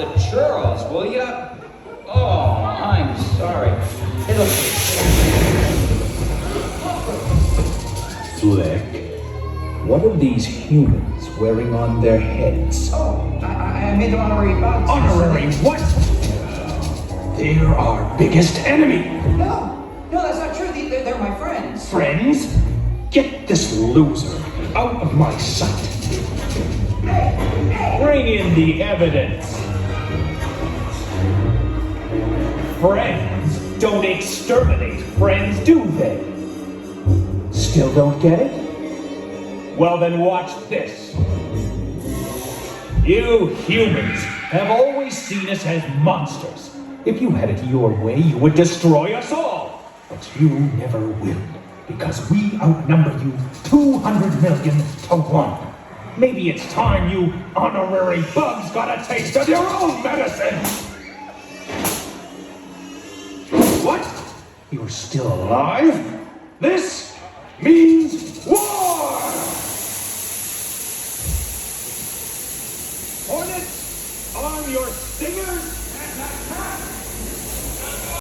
the churros, will ya? Oh, I'm sorry. Fleck, what are these humans wearing on their heads? Oh, I made them honorary bugs. Honorary what? They're our biggest enemy. No, that's not true. They're my friends. Friends? Get this loser out of my sight. Bring in the evidence. Friends don't exterminate friends, do they? Still don't get it? Well then watch this. You humans have always seen us as monsters. If you had it your way, you would destroy us all. But you never will, because we outnumber you 200 million to 1. Maybe it's time you honorary bugs got a taste of your own medicine. What? You're still alive? This means war! Hornets, arm your stingers and attack!